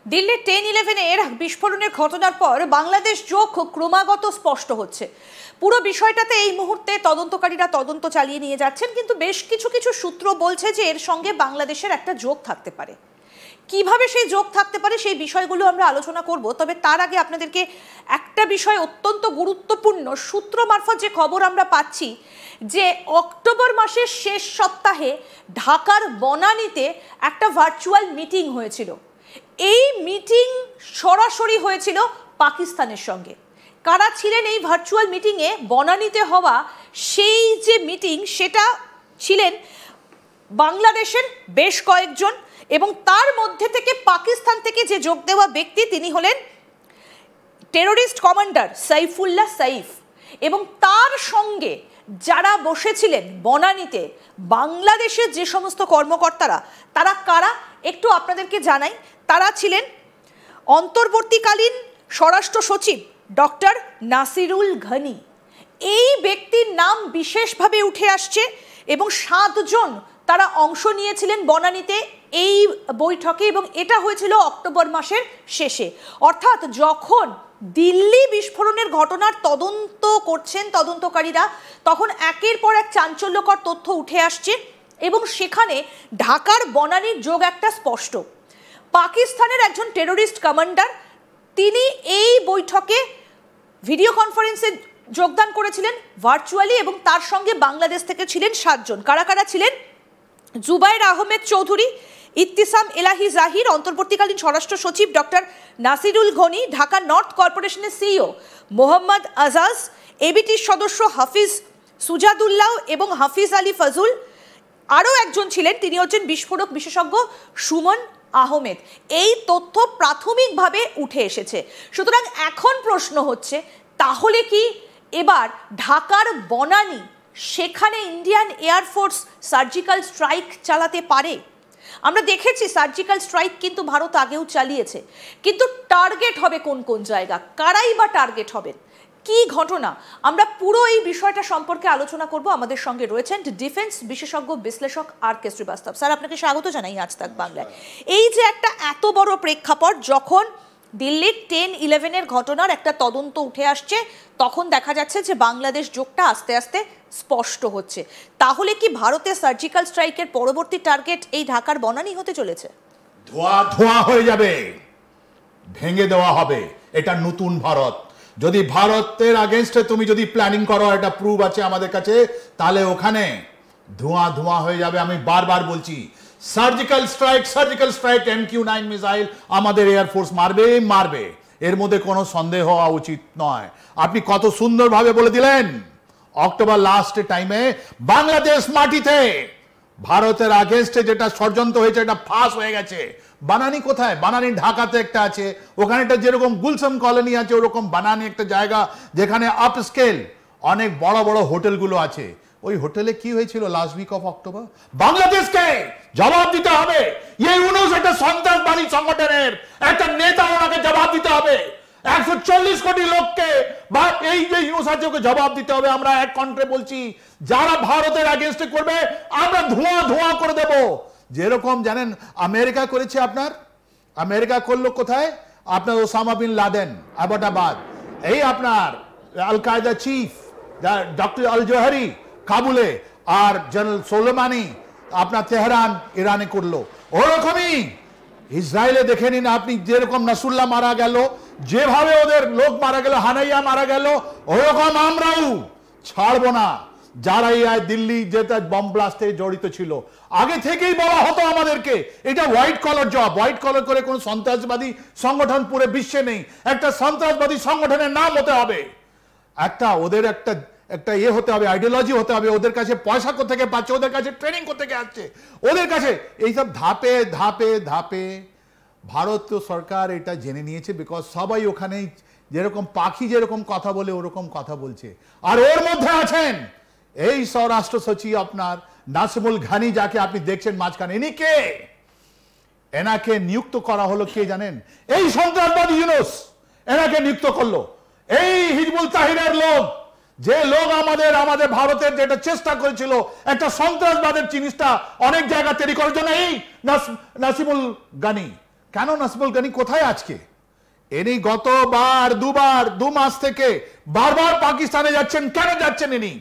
দিল্লির 10-11 বিস্ফোরণের ঘটনার পর বাংলাদেশ যোগ ক্রমাগত স্পষ্ট হচ্ছে। পুরো বিষয়টাতে এই মুহূর্তে তদন্তকারীরা তদন্ত চালিয়ে নিয়ে যাচ্ছেন, কিন্তু বেশ কিছু সূত্র বলছে যে এর সঙ্গে বাংলাদেশের একটা যোগ থাকতে পারে। কিভাবে সেই যোগ থাকতে পারে সেই বিষয়গুলো আমরা আলোচনা করব, তবে তার আগে আপনাদেরকে একটা বিষয় অত্যন্ত গুরুত্বপূর্ণ সূত্র মারফত যে খবর আমরা পাচ্ছি যে অক্টোবর মাসের শেষ সপ্তাহে ঢাকার বনানীতে একটা ভার্চুয়াল মিটিং হয়েছিল। এই মিটিং সরাসরি হয়েছিল পাকিস্তানের সঙ্গে। কারা ছিলেন এই ভার্চুয়াল মিটিংয়ে? বনানীতে হওয়া সেই যে মিটিং সেটা ছিলেন বাংলাদেশের বেশ কয়েকজন, এবং তার মধ্যে থেকে পাকিস্তান থেকে যে যোগ দেওয়া ব্যক্তি তিনি হলেন টেররিস্ট কমান্ডার সাইফুল্লাহ সাইফ। এবং তার সঙ্গে যারা বসেছিলেন বনানীতে বাংলাদেশের যে সমস্ত কর্মকর্তারা, তারা কারা একটু আপনাদেরকে জানাই। তারা ছিলেন অন্তর্বর্তীকালীন স্বরাষ্ট্র সচিব ডক্টর নাসিরুল ঘনি। এই ব্যক্তির নাম বিশেষভাবে উঠে আসছে এবং 7 জন তারা অংশ নিয়েছিলেন বনানীতে এই বৈঠকে, এবং এটা হয়েছিল অক্টোবর মাসের শেষে। অর্থাৎ যখন দিল্লি বিস্ফোরণের ঘটনার তদন্ত করছেন তদন্তকারীরা, তখন একের পর এক চাঞ্চল্যকর তথ্য উঠে আসছে এবং সেখানে ঢাকার বনানীর যোগ একটা স্পষ্ট। পাকিস্তানের একজন টেররিস্ট কমান্ডার তিনি এই বৈঠকে ভিডিও কনফারেন্সে যোগদান করেছিলেন ভার্চুয়ালি, এবং তার সঙ্গে বাংলাদেশ থেকে ছিলেন 7 জন। কারা কারা ছিলেন? জুবাইর আহমেদ চৌধুরী, ইত্তিসাম এলাহি জাহির, অন্তর্বর্তীকালীন স্বরাষ্ট্র সচিব ডক্টর নাসিরুল ঘনি, ঢাকা নর্থ কর্পোরেশনের সিইও মোহাম্মদ আজাজ, এবিটির সদস্য হাফিজ সুজাদুল্লাহ এবং হাফিজ আলী ফজুল। আরও একজন ছিলেন, তিনি হচ্ছেন বিস্ফোরক বিশেষজ্ঞ সুমন আহমেদ। এই তথ্য প্রাথমিকভাবে উঠে এসেছে। সুতরাং এখন প্রশ্ন হচ্ছে, তাহলে কি এবার ঢাকার বনানী সেখানে ইন্ডিয়ান এয়ারফোর্স সার্জিক্যাল স্ট্রাইক চালাতে পারে? আমরা দেখেছি সার্জিক্যাল স্ট্রাইক কিন্তু ভারত আগেও চালিয়েছে, কিন্তু টার্গেট হবে কোন কোন জায়গা, কারাই বা টার্গেট হবেন, কি ঘটনা? আমরা পুরো এই বিষয়টা সম্পর্কে আলোচনা করব। আমাদের সঙ্গে রয়েছেন ডিফেন্স বিশেষজ্ঞ বিশ্লেষক আর কে শ্রীবাস্তব। স্যার, আপনাকে স্বাগত জানাই আজ তাক বাংলায়। এই যে একটা এত বড় প্রেক্ষাপট, যখন দিল্লির 10-11 ঘটনার একটা তদন্ত উঠে আসছে, তখন দেখা যাচ্ছে যে বাংলাদেশ যোগটা আস্তে আস্তে স্পষ্ট হচ্ছে। তাহলে কি ভারতের সার্জিক্যাল স্ট্রাইকের পরবর্তী টার্গেট এই ঢাকার বনানী হতে চলেছে? ধোয়া ধোয়া হয়ে যাবে, ভেঙে দেওয়া হবে। এটা নতুন ভারত। যদি ভারতের আগেনস্টে তুমি যদি প্ল্যানিং করো, এটা প্রুফ আছে আমাদের কাছে, তাহলে ওখানে ধোঁয়া ধোঁয়া হয়ে যাবে। আমি বারবার বলছি, সার্জিক্যাল স্ট্রাইক MQ-9 মিসাইল আমাদের এয়ারফোর্স মারবে, এর মধ্যে কোনো সন্দেহ হওয়া উচিত নয়। আপনি কত সুন্দরভাবে বলে দিলেন, অক্টোবর লাস্ট টাইমে বাংলাদেশ মাটিতে ভারতের আগেনস্টে যেটা ষড়যন্ত্র হয়েছে, এটা ফাঁস হয়ে গেছে। বানানী কোথায়? বানানী ঢাকাতে একটা আছে, ওখানে একটা যেরকম গুলশান কলোনি আছে, ওরকম বানানী একটা জায়গা যেখানে আপস্কেল অনেক বড় বড় হোটেলগুলো আছে। ওই হোটেলে কি হয়েছিল লাস্ট উইক অফ অক্টোবর? বাংলাদেশকে জবাব দিতে হবে। এই ইউনূস একটা সন্ত্রাসবাদী সংগঠনের একটা নেতা, ওনাকে জবাব দিতে হবে। 140 কোটি লোককে বা এই যে ইউনূস আছে ওকে জবাব দিতে হবে। আমরা এক কণ্ঠে বলছি, যারা ভারতের আগেনস্টে করবে আমরা ধোঁয়া ধোঁয়া করে দেব। যেরকম জানেন আমেরিকা করেছে, আপনার আমেরিকা করলো কোথায়? আপনার ওসামা বিন লাদেন আবাটাবাদ, এই আপনার আল কায়দা চিফ ডক্টর আল জোহরি কাবুলে, আর জেনারেল সোলেমানি আপনার তেহরান ইরানে করলো। ওরকমই ইসরায়েলে দেখে নিন আপনি, যেরকম নাসরুল্লাহ মারা গেল, যেভাবে ওদের লোক মারা গেল, হানাইয়া মারা গেল, ওরকম আমরাও ছাড়বো না যারা এই দিল্লি যেটা বম ব্লাস্টে জড়িত ছিল। আগে থেকেই বলা হতো আমাদেরকে, এটা white collar job. White collar করে কোনো সন্ত্রাসবাদী সংগঠন পুরো বিশ্বে নেই। একটা সন্ত্রাসবাদী সংগঠনের নাম হতে হবে, একটা ওদের একটা হতে হবে, আইডিওলজি হতে হবে। ওদের কাছে পয়সা কোথেকে পাচ্ছে, ওদের কাছে ট্রেনিং কোথেকে আসছে, ওদের কাছে এইসব ধাপে ধাপে ধাপে ভারত সরকার এটা জেনে নিয়েছে। বিকজ সবাই ওখানে যেরকম পাখি যেরকম কথা বলে ওরকম কথা বলছে। আর ওর মধ্যে আছেন এই স্বরাষ্ট্র সচিব আপনার নাসিমুল ঘানি, যাকে আপনি দেখছেন মাঝখানে। ইনি কে? এনাকে নিযুক্ত করা হলো কে জানেন? এই সন্ত্রাসবাদী ইউনূস এনাকে নিযুক্ত করলো। এই হিজবুল তাহরিরের লোক, যে লোক আমাদের ভারতের যেটা চেষ্টা করেছিল একটা সন্ত্রাসবাদের জিনিসটা অনেক জায়গা তৈরি করার জন্য, এই নাসিমুল গানি কেন নাসিমুল গানি কোথায় আজকে? ইনি গতবার দুবার 2 মাস থেকে বারবার পাকিস্তানে যাচ্ছেন। কেন যাচ্ছেন ইনি?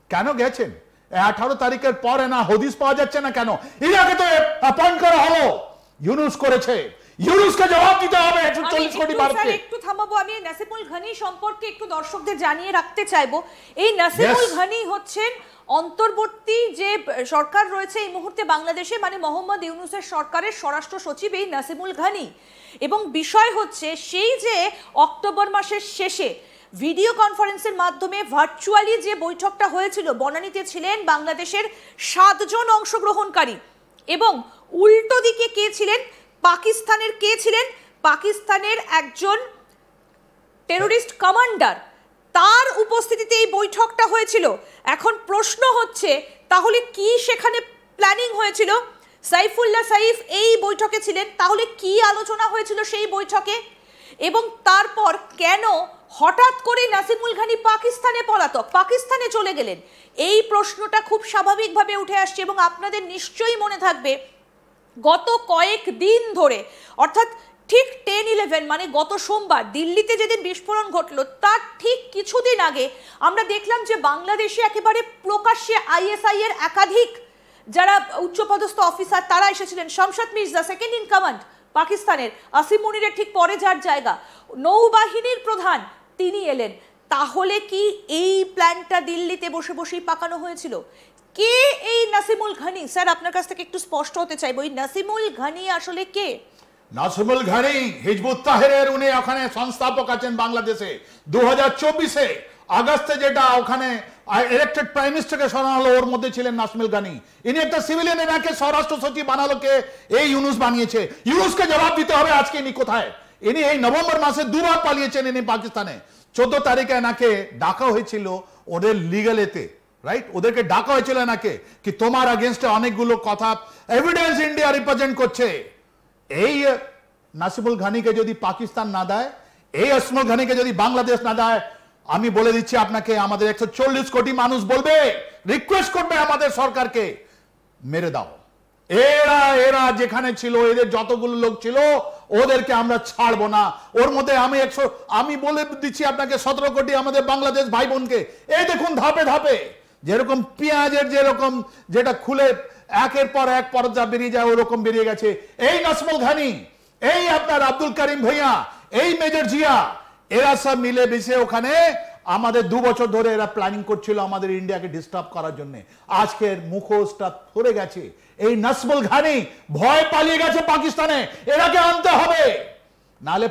কেন গেছেন? 18 তারিখের পরে না হদিস পাওয়া যাচ্ছে না কেন? ইনাকে তো অ্যাপয়েন্ট করা হলো, ইউনুস করেছে। ইউনুসকে জবাব দিতে হবে 140 কোটি ভারতকে। একটু থামাবো, আমি নাসিমুল ঘনি সম্পর্কে একটু দর্শকদের জানিয়ে রাখতে চাইবো। এই নাসিমুল ঘনি হচ্ছেন অন্তর্বর্তী যে সরকার রয়েছে এই মুহূর্তে বাংলাদেশে, মানে মোহাম্মদ ইউনুসের সরকারের স্বরাষ্ট্র সচিব এই নাসিমুল ঘনি। এবং বিষয় হচ্ছে সেই যে অক্টোবর মাসের শেষে ভিডিও কনফারেন্সের মাধ্যমে ভার্চুয়ালি যে বৈঠকটা হয়েছিল, বনানীতে ছিলেন বাংলাদেশের 7 জন অংশগ্রহণকারী, এবং উল্টো দিকে কে ছিলেন? পাকিস্তানের কে ছিলেন? পাকিস্তানের একজন টেররিস্ট কমান্ডার, তার উপস্থিতিতে এই বৈঠকটা হয়েছিল। এখন প্রশ্ন হচ্ছে তাহলে কি সেখানে প্ল্যানিং হয়েছিল? সাইফুল্লাহ সাইফ এই বৈঠকে ছিলেন, তাহলে কি আলোচনা হয়েছিল সেই বৈঠকে? এবং তারপর কেন হঠাৎ করে নাসিমুল ঘনি পাকিস্তানে পলাতক, পাকিস্তানে চলে গেলেন? এই প্রশ্নটা খুব স্বাভাবিকভাবে উঠে আসছে। এবং আপনাদের নিশ্চয়ই মনে থাকবে গত কয়েক দিন ধরে, অর্থাৎ ঠিক 10-11 মানে গত সোমবার দিল্লিতে যেদিন বিস্ফোরণ ঘটলো তার ঠিক কিছুদিন আগে আমরা দেখলাম যে বাংলাদেশে একেবারে প্রকাশ্যে আইএসআই এর একাধিক যারা উচ্চপদস্থ অফিসার তারা এসেছিলেন। Shamshad Mirza, second in command পাকিস্তানের, আসিম মুনিরের ঠিক পরে যার জায়গা, নৌবাহিনীর প্রধান, তিনি এলেন। তাহলে কি এই প্ল্যানটা দিল্লিতে বসে বসেই পাকানো হয়েছিল? কে এই নাসিমুল ঘনি? স্যার আপনার কাছ থেকে একটু স্পষ্ট হতে চাইবো, এই নাসিমুল ঘনি আসলে কে? নাসিমুল ঘনি হিজবুত তাহরিরের, উনি ওখানে সংস্থাপক আছেন বাংলাদেশে। 2024 আগস্টে যেটা ওখানে ইলেক্টেড প্রাইম মিনিস্টারকে সরানো হলো, ওর মধ্যে ছিলেন নাসিমুল ঘনি। ইনি একটা সিভিলিয়ান, এনাকে স্বরাষ্ট্র সচিব বানালো কে? এই ইউনুস বানিয়েছে। ইউনুসকে জবাব দিতে হবে আজকে ইনি কোথায়। ইনি এই নভেম্বর মাসে 2 বার পালিয়েছেন ইনি পাকিস্তানে। 14 তারিখে এনাকে ডাকা হয়েছিল ওদের লিগালেতে, রাইট? ওদেরকে ডাকা হয়েছিল এনাকে কি তোমার अगेंस्टे অনেকগুলো কথা এভিডেন্স ইন্ডিয়া রিপ্রেজেন্ট করছে। এই নাসিমুল ঘনিকে যদি পাকিস্তান না দেয়, এই নাসিমুল ঘনিকে যদি বাংলাদেশ না দেয়, আমি বলে দিচ্ছি আপনাকে আমাদের 140 কোটি মানুষ বলবে, রিকোয়েস্ট করবে আমাদের সরকারকে, মেরে দাও। এরা যেখানে ছিল, এদের যতগুলো লোক ছিল ওদেরকে আমরা ছাড়বো না। ওর মধ্যে আমি বলে দিচ্ছি আপনাকে 17 কোটি আমাদের বাংলাদেশ ভাই বোনকে। এই দেখুন ধাপে ধাপে যেরকম পেঁয়াজের যেরকম যেটা খুলে একের পর এক পর্দা বেরিয়ে যায়, ওরকম বেরিয়ে গেছে। এই নাসিমুল ঘনি, এই আপনার আব্দুল করিম ভৈয়া, এই মেজর জিয়া, এরা সব মিলে মিশে ওখানে আমাদের 2 বছর ধরে এরা প্ল্যানিং করছিল আমাদের ইন্ডিয়াকে ডিস্টার্ব করার জন্য। আজকের মুখোশটা ধরে গেছে। এই নাসিমুল ঘনি ভয় পালিয়ে গেছে পাকিস্তানে, এরাকে আনতে হবে, নালে